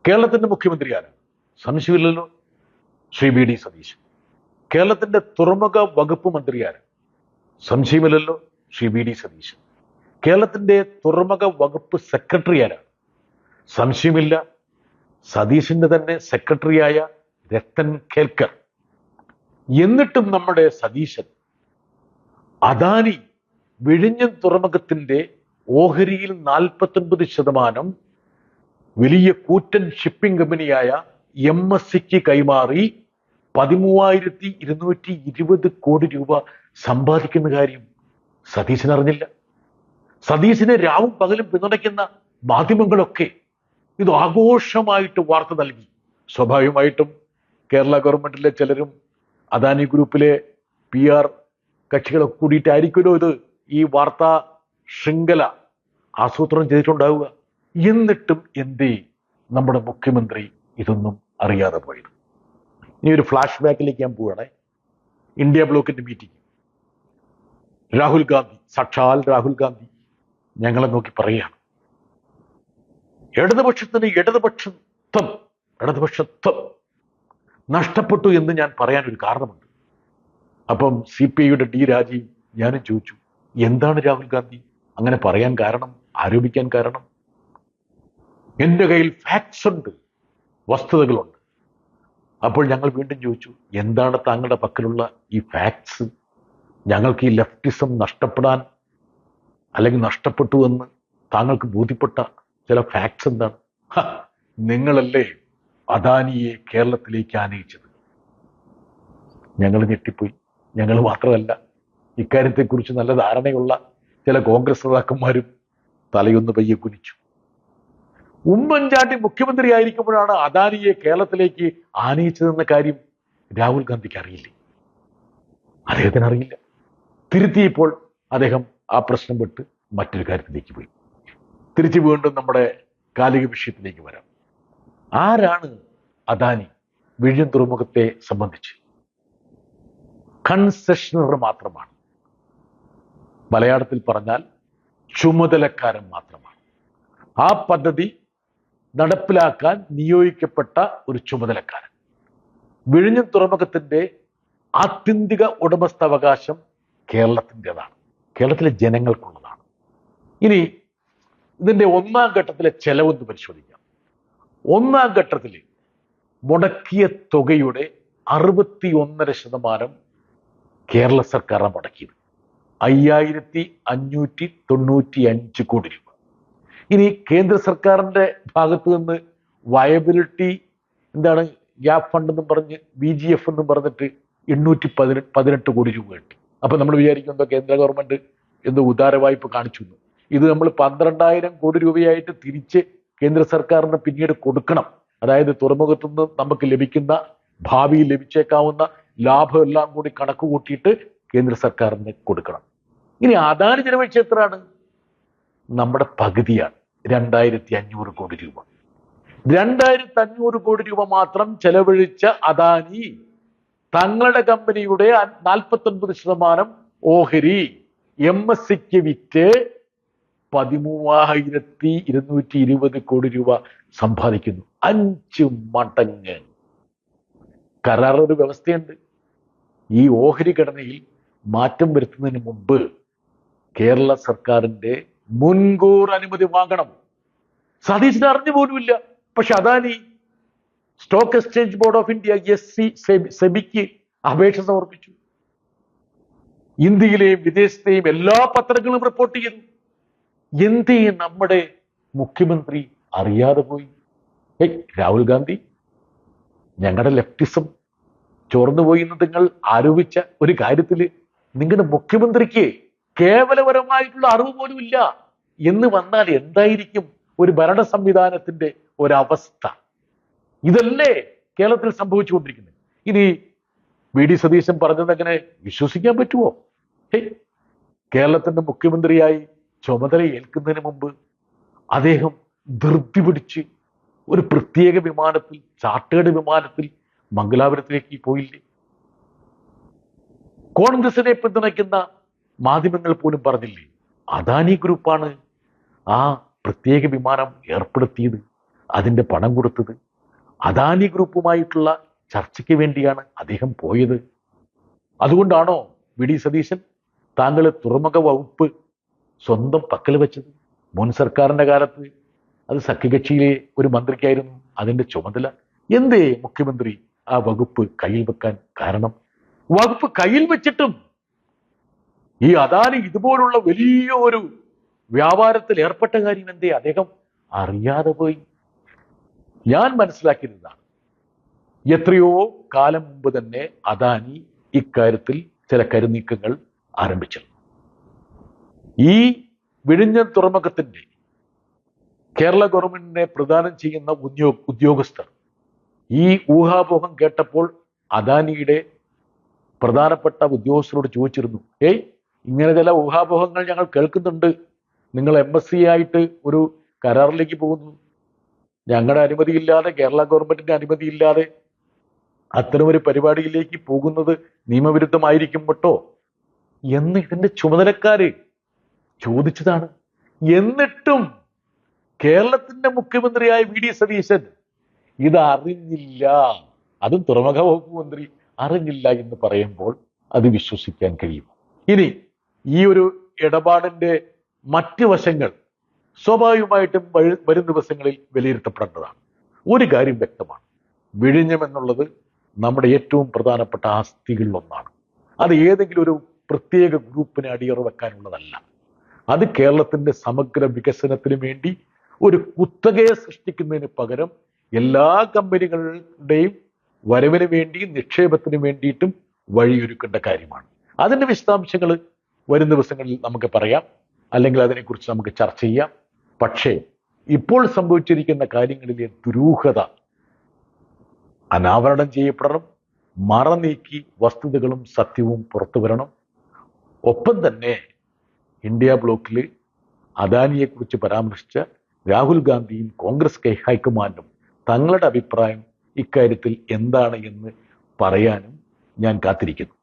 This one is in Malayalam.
കേരളത്തിന്റെ മുഖ്യമന്ത്രി ആരാണ്? സംശയമില്ലല്ലോ, ശ്രീ വി ഡി സതീശൻ. കേരളത്തിന്റെ തുറമുഖ വകുപ്പ് മന്ത്രി ആരാണ്? സംശയമില്ലല്ലോ, ശ്രീ വി ഡി സതീശൻ. കേരളത്തിന്റെ തുറമുഖ വകുപ്പ് സെക്രട്ടറി ആരാണ്? സംശയമില്ല, സതീശന്റെ തന്നെ സെക്രട്ടറിയായ രത്തൻ കേൽക്കർ. എന്നിട്ടും നമ്മുടെ സതീശൻ അദാനി വിഴിഞ്ഞം തുറമുഖത്തിന്റെ ഓഹരിയിൽ 49% വലിയ കൂറ്റൻ ഷിപ്പിംഗ് കമ്പനിയായ MSCക്ക് കൈമാറി 13,220 കോടി രൂപ സമ്പാദിക്കുന്ന കാര്യം സതീശൻ അറിഞ്ഞില്ല. സതീശനെ രാവും പകലും പിന്തുണയ്ക്കുന്ന മാധ്യമങ്ങളൊക്കെ ഇത് ആഘോഷമായിട്ട് വാർത്ത നൽകി. സ്വാഭാവികമായിട്ടും കേരള ഗവൺമെന്റിലെ ചിലരും അദാനി ഗ്രൂപ്പിലെ PR കക്ഷികളൊക്കെ കൂടിയിട്ടായിരിക്കുമല്ലോ ഇത് ഈ വാർത്താ ശൃംഖല ആസൂത്രണം ചെയ്തിട്ടുണ്ടാവുക. എന്നിട്ടും എന്തേ നമ്മുടെ മുഖ്യമന്ത്രി ഇതൊന്നും അറിയാതെ പോയത്? ഇനി ഒരു ഫ്ലാഷ് ബാക്കിലേക്ക് ഞാൻ പോവുകയാണെ. ഇന്ത്യ ബ്ലോക്കിന്റെ മീറ്റിംഗ്, രാഹുൽ ഗാന്ധി, സാക്ഷാൽ രാഹുൽ ഗാന്ധി ഞങ്ങളെ നോക്കി പറയുകയാണ്, ഇടതുപക്ഷത്തിന് ഇടതുപക്ഷത്വം നഷ്ടപ്പെട്ടു എന്ന് ഞാൻ പറയാൻ ഒരു കാരണമുണ്ട്. അപ്പം CPIയുടെ D രാജീവ് ഞാനും ചോദിച്ചു, എന്താണ് രാഹുൽ ഗാന്ധി അങ്ങനെ പറയാൻ കാരണം, ആരോപിക്കാൻ കാരണം? എൻ്റെ കയ്യിൽ ഫാക്ട്സ് ഉണ്ട്, വസ്തുതകളുണ്ട്. അപ്പോൾ ഞങ്ങൾ വീണ്ടും ചോദിച്ചു, എന്താണ് താങ്കളുടെ പക്കലുള്ള ഈ ഫാക്ട്സ്? ഞങ്ങൾക്ക് ഈ ലെഫ്റ്റിസം നഷ്ടപ്പെടാൻ അല്ലെങ്കിൽ നഷ്ടപ്പെട്ടു എന്ന് താങ്കൾക്ക് ബോധ്യപ്പെട്ട ചില ഫാക്ട്സ് എന്താണ്? നിങ്ങളല്ലേ അദാനിയെ കേരളത്തിലേക്ക് ആനയിച്ചത്. ഞങ്ങൾ ഞെട്ടിപ്പോയി. ഞങ്ങൾ മാത്രമല്ല, ഇക്കാര്യത്തെക്കുറിച്ച് നല്ല ധാരണയുള്ള ചില കോൺഗ്രസ് നേതാക്കന്മാരും തലയൊന്ന് പയ്യെ കുനിച്ചു. ഉമ്മൻചാണ്ടി മുഖ്യമന്ത്രി ആയിരിക്കുമ്പോഴാണ് അദാനിയെ കേരളത്തിലേക്ക് ആനയിച്ചതെന്ന കാര്യം രാഹുൽ ഗാന്ധിക്ക് അറിയില്ലേ? അദ്ദേഹത്തിന് അറിയില്ല. തിരുത്തിയപ്പോൾ അദ്ദേഹം ആ പ്രശ്നം വിട്ട് മറ്റൊരു കാര്യത്തിലേക്ക് പോയി. തിരിച്ചു വീണ്ടും നമ്മുടെ കാലിക വിഷയത്തിലേക്ക് വരാം. ആരാണ് അദാനി? വിഴിഞ്ഞം തുറമുഖത്തെ സംബന്ധിച്ച് കൺസെഷണർ മാത്രമാണ്. മലയാളത്തിൽ പറഞ്ഞാൽ ചുമതലക്കാരൻ മാത്രമാണ്. ആ പദ്ധതി നടപ്പിലാക്കാൻ നിയോഗിക്കപ്പെട്ട ഒരു ചുമതലക്കാരൻ. വിഴിഞ്ഞം തുറമുഖത്തിന്റെ ആത്യന്തിക ഉടമസ്ഥാവകാശം കേരളത്തിൻ്റെതാണ്, കേരളത്തിലെ ജനങ്ങൾക്കുള്ളതാണ്. ഇനി ഇതിന്റെ ഒന്നാം ഘട്ടത്തിലെ ചെലവൊന്ന് പരിശോധിക്കാം. ഒന്നാം ഘട്ടത്തിൽ മുടക്കിയ തുകയുടെ 61.5% കേരള സർക്കാരാണ് മുടക്കിയത്, 5,595 കോടി രൂപ. ഇനി കേന്ദ്ര സർക്കാരിന്റെ ഭാഗത്ത് നിന്ന് വയബിലിറ്റി ഗ്യാപ് ഫണ്ട് എന്നും പറഞ്ഞ് VGF എന്നും പറഞ്ഞിട്ട് 818 കോടി രൂപ കിട്ടി. അപ്പൊ നമ്മൾ വിചാരിക്കും കേന്ദ്ര ഗവൺമെന്റ് എന്തോ ഉദാര വായ്പ കാണിച്ചു. ഇത് നമ്മൾ 12,000 കോടി രൂപയായിട്ട് തിരിച്ച് കേന്ദ്ര സർക്കാരിന് പിന്നീട് കൊടുക്കണം. അതായത് തുറമുഖത്തു നിന്ന് നമുക്ക് ലഭിക്കുന്ന ഭാവിയിൽ ലഭിച്ചേക്കാവുന്ന ലാഭം എല്ലാം കൂടി കണക്ക് കൂട്ടിയിട്ട് കേന്ദ്ര സർക്കാരിന് കൊടുക്കണം. ഇനി അദാനി ചെലവഴിച്ച എത്രയാണ്? നമ്മുടെ പകുതിയാണ്, 2,500 കോടി രൂപ. 2,500 കോടി രൂപ മാത്രം ചെലവഴിച്ച അദാനി തങ്ങളുടെ കമ്പനിയുടെ 49% ഓഹരി MSCക്ക് വിറ്റ് 13,220 കോടി രൂപ സമ്പാദിക്കുന്നു. 5 മടങ്ങ്. കരാറൊരു വ്യവസ്ഥയുണ്ട്. ഈ ഓഹരി ഘടനയിൽ മാറ്റം വരുത്തുന്നതിന് മുമ്പ് കേരള സർക്കാരിന്റെ മുൻകൂർ അനുമതി വാങ്ങണം. സതീശന് അറിഞ്ഞു പോലുമില്ല. പക്ഷെ Adani stock exchange board of India സെബിക്ക് അപേക്ഷ സമർപ്പിച്ചു. ഇന്ത്യയിലെയും വിദേശത്തെയും എല്ലാ പത്രങ്ങളും റിപ്പോർട്ട് ചെയ്തു. എന്തേ നമ്മുടെ മുഖ്യമന്ത്രി അറിയാതെ പോയി? രാഹുൽ ഗാന്ധി, ഞങ്ങളുടെ ലെഫ്റ്റിസം ചോർന്നുപോയി എന്ന് നിങ്ങൾ ആരോപിച്ച ഒരു കാര്യത്തിൽ നിങ്ങളുടെ മുഖ്യമന്ത്രിക്ക് കേവലപരമായിട്ടുള്ള അറിവ് പോലും ഇല്ല എന്ന് വന്നാൽ എന്തായിരിക്കും ഒരു ഭരണ സംവിധാനത്തിന്റെ ഒരവസ്ഥ? ഇതല്ലേ കേരളത്തിൽ സംഭവിച്ചുകൊണ്ടിരിക്കുന്നത്. ഇനി വി ഡി സതീശൻ പറഞ്ഞതെങ്ങനെ വിശ്വസിക്കാൻ പറ്റുമോ? കേരളത്തിന്റെ മുഖ്യമന്ത്രിയായി ചുമതല ഏൽക്കുന്നതിന് മുമ്പ് അദ്ദേഹം ധൃതി പിടിച്ച് ഒരു പ്രത്യേക വിമാനത്തിൽ, ചാർട്ടേഡ് വിമാനത്തിൽ മംഗലാപുരത്തിലേക്ക് പോയില്ലേ? കോൺഗ്രസിനെ പിന്തുണയ്ക്കുന്ന മാധ്യമങ്ങൾ പോലും പറഞ്ഞില്ലേ, അദാനി ഗ്രൂപ്പാണ് ആ പ്രത്യേക വിമാനം ഏർപ്പെടുത്തിയത്. അതിന്റെ പണം കൊടുത്തത് അദാനി ഗ്രൂപ്പുമായിട്ടുള്ള ചർച്ചയ്ക്ക് വേണ്ടിയാണ് അദ്ദേഹം പോയത്. അതുകൊണ്ടാണോ വി ഡി സതീശൻ താങ്കൾ തുറമുഖ വകുപ്പ് സ്വന്തം പക്കൽ വെച്ചത്? മുൻ സർക്കാരിന്റെ കാലത്ത് അത് സഖ്യകക്ഷിയിലെ ഒരു മന്ത്രിക്കായിരുന്നു അതിന്റെ ചുമതല. എന്തേ മുഖ്യമന്ത്രി ആ വകുപ്പ് കയ്യിൽ വെക്കാൻ കാരണം? വകുപ്പ് കയ്യിൽ വെച്ചിട്ടും ഈ അദാനി ഇതുപോലുള്ള വലിയ ഒരു വ്യാപാരത്തിൽ ഏർപ്പെട്ട കാര്യം എന്തേ അദ്ദേഹം അറിയാതെ പോയി? ഞാൻ മനസ്സിലാക്കിയതാണ്, എത്രയോ കാലം മുമ്പ് തന്നെ അദാനി ഇക്കാര്യത്തിൽ ചില കരുനീക്കങ്ങൾ ആരംഭിച്ചിരുന്നു. ഈ വിഴിഞ്ഞം തുറമുഖത്തിന്റെ കേരള ഗവൺമെന്റിനെ പ്രദാനം ചെയ്യുന്ന ഉദ്യോഗസ്ഥർ ഈ ഊഹാപോഹം കേട്ടപ്പോൾ അദാനിയുടെ പ്രധാനപ്പെട്ട ഉദ്യോഗസ്ഥരോട് ചോദിച്ചിരുന്നു, ഇങ്ങനെ ചില ഊഹാപോഹങ്ങൾ ഞങ്ങൾ കേൾക്കുന്നുണ്ട്, നിങ്ങൾ MSC ആയിട്ട് ഒരു കരാറിലേക്ക് പോകുന്നു, ഞങ്ങളുടെ അനുമതിയില്ലാതെ, കേരള ഗവൺമെന്റിന്റെ അനുമതിയില്ലാതെ അത്തരമൊരു പരിപാടിയിലേക്ക് പോകുന്നത് നിയമവിരുദ്ധമായിരിക്കും കേട്ടോ എന്ന് ഇതിന്റെ ചുമതലക്കാര് ചോദിച്ചതാണ്. എന്നിട്ടും കേരളത്തിന്റെ മുഖ്യമന്ത്രിയായ വി ഡി സതീശൻ ഇത് അറിഞ്ഞില്ല, അതും തുറമുഖ വകുപ്പ് മന്ത്രി അറിഞ്ഞില്ല എന്ന് പറയുമ്പോൾ അത് വിശ്വസിക്കാൻ കഴിയും? ഇനി ഈ ഒരു ഇടപാടിന്റെ മറ്റ് വശങ്ങൾ സ്വാഭാവികമായിട്ടും വരും ദിവസങ്ങളിൽ വിലയിരുത്തപ്പെടേണ്ടതാണ്. ഒരു കാര്യം വ്യക്തമാണ്, വിഴിഞ്ഞം എന്നുള്ളത് നമ്മുടെ ഏറ്റവും പ്രധാനപ്പെട്ട ആസ്തികളിൽ ഒന്നാണ്. അത് ഏതെങ്കിലും ഒരു പ്രത്യേക ഗ്രൂപ്പിനെ അടിയറ വെക്കാനുള്ളതല്ല. അത് കേരളത്തിന്റെ സമഗ്ര വികസനത്തിന് വേണ്ടി ഒരു കുത്തകയെ സൃഷ്ടിക്കുന്നതിന് പകരം എല്ലാ കമ്പനികളുടെയും വരവിന് വേണ്ടി, നിക്ഷേപത്തിന് വേണ്ടിയിട്ടും വഴിയൊരുക്കേണ്ട കാര്യമാണ്. അതിന്റെ വിശദാംശങ്ങൾ വരും ദിവസങ്ങളിൽ നമുക്ക് പറയാം, അല്ലെങ്കിൽ അതിനെക്കുറിച്ച് നമുക്ക് ചർച്ച ചെയ്യാം. പക്ഷേ ഇപ്പോൾ സംഭവിച്ചിരിക്കുന്ന കാര്യങ്ങളിലെ ദുരൂഹത അനാവരണം ചെയ്യപ്പെടണം, മറനീക്കി വസ്തുതകളും സത്യവും പുറത്തു വരണം. ഒപ്പം തന്നെ ഇന്ത്യ ബ്ലോക്കിൽ അദാനിയെക്കുറിച്ച് പരാമർശിച്ച രാഹുൽ ഗാന്ധിയും കോൺഗ്രസ് ഹൈക്കമാൻഡും തങ്ങളുടെ അഭിപ്രായം ഇക്കാര്യത്തിൽ എന്താണ് എന്ന് പറയാനും ഞാൻ കാത്തിരിക്കുന്നു.